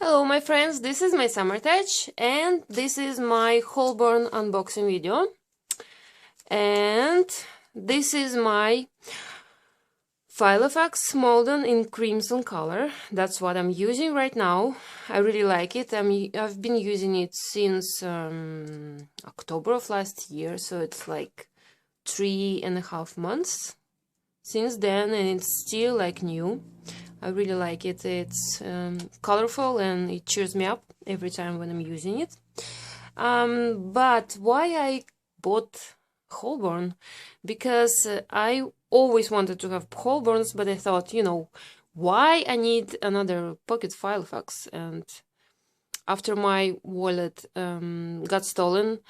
Hello my friends, this is my Summer Touch and this is my Holborn unboxing video, and this is my Filofax Molden in crimson color. That's what I'm using right now. I really like it. I've been using it since October of last year, so it's like 3.5 months since then, and it's still like new. I really like it. It's colorful and it cheers me up every time when I'm using it. But why I bought Holborn? Because I always wanted to have Holborns, but I thought, why I need another Pocket Filofax? And after my wallet got stolen,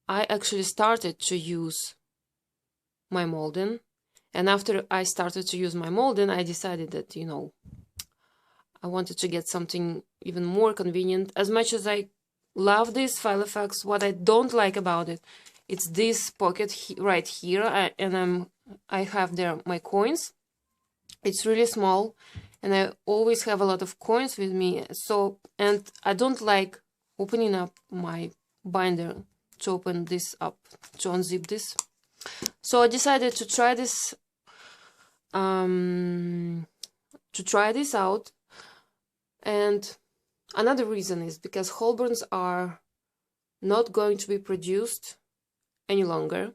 I actually started to use my Molden. And after I started to use my Molden, I decided that, I wanted to get something even more convenient. As much as I love this Filofax, what I don't like about it, it's this pocket right here, I have there my coins. It's really small, and I always have a lot of coins with me. And I don't like opening up my binder to open this up, to unzip this. So I decided to try this out. And another reason is because Holborns are not going to be produced any longer.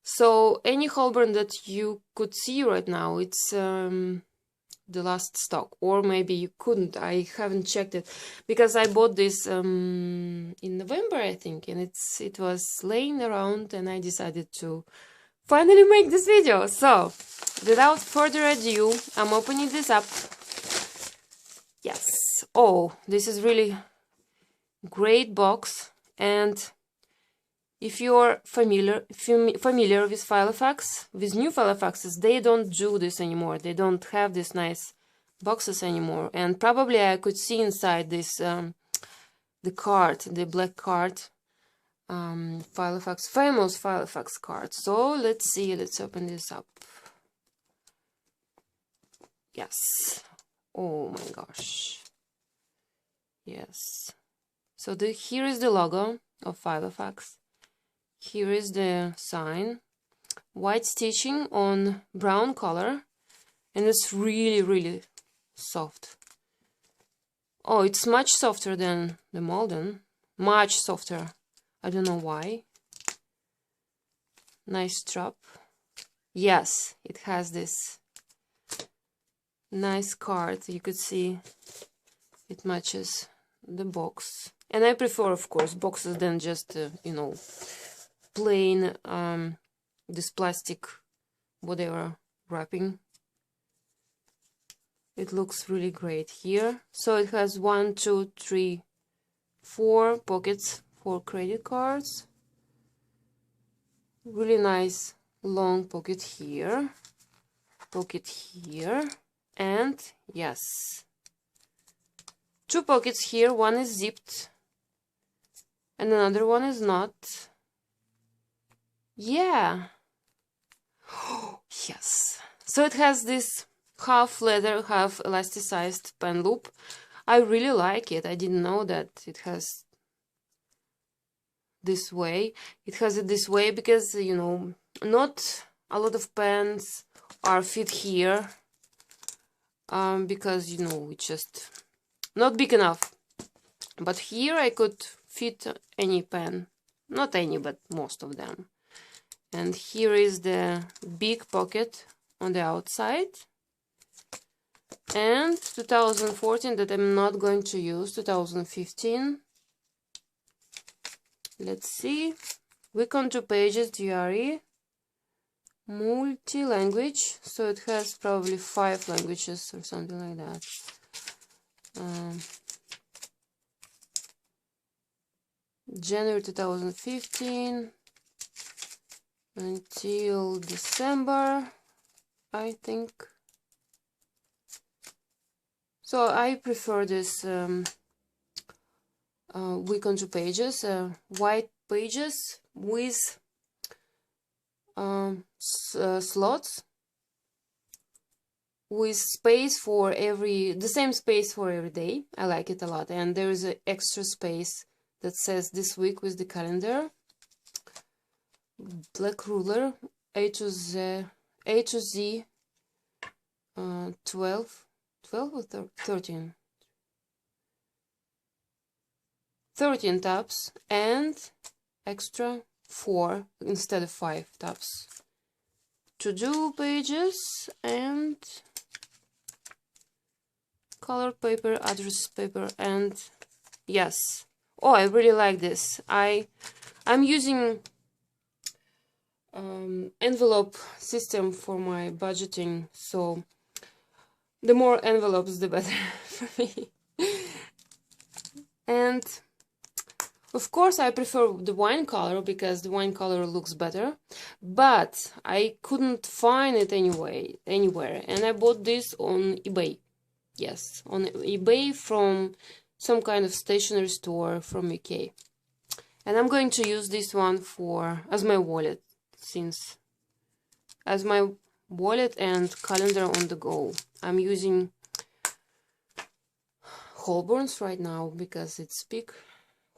So any Holborn that you could see right now, it's the last stock, or maybe you couldn't. I haven't checked it because I bought this in November, I think, and it was laying around, and I decided to finally make this video. So without further ado, I'm opening this up. Yes. Oh, this is really great box. And if you're familiar with Filofax, with new Filofaxes, they don't do this anymore. They don't have these nice boxes anymore. And probably I could see inside this the card, the black card, Filofax, famous Filofax card. So let's see. Let's open this up. Yes. Oh my gosh. Yes. So here is the logo of Filofax. Here is the sign. White stitching on brown color. And it's really, really soft. Oh, it's much softer than the Molden. Much softer. I don't know why. Nice strap. Yes, it has this nice card. You could see it matches the box. And I prefer, of course, boxes than just, plain this plastic whatever wrapping. It looks really great here. So it has 1, 2, 3, 4 pockets for credit cards. Really nice long pocket here, and yes, 2 pockets here. One is zipped and another one is not. Yeah. Yes. So it has this half leather, half elasticized pen loop. I really like it. I didn't know that it has this way. It has it this way because, not a lot of pens are fit here. Because, it's just not big enough. But here I could fit any pen. Not any, but most of them. And here is the big pocket on the outside. And 2014 that I'm not going to use, 2015. Let's see. Week on 2 pages, DRE. Multi-language. So it has probably 5 languages or something like that. January 2015 until December, I think. So I prefer this week on 2 pages, white pages with slots. with space for the same space for every day. I like it a lot. And there is an extra space that says this week with the calendar. Black ruler, A to Z, 12 or 13? 13 tabs and extra 4 instead of 5 tabs. To-do pages and color paper, address paper, and yes. Oh, I really like this. I'm using envelope system for my budgeting, so the more envelopes the better for me. And of course I prefer the wine color because the wine color looks better, but I couldn't find it anywhere, and I bought this on eBay. Yes, on eBay from some kind of stationery store from UK. And I'm going to use this one as my wallet, as my wallet and calendar on the go. I'm using Holborns right now because it's big.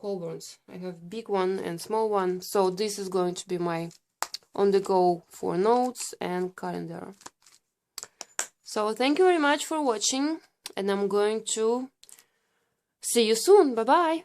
Holborns. I have big one and small one, so this is going to be my on the go for notes and calendar. So thank you very much for watching, and I'm going to see you soon. Bye bye.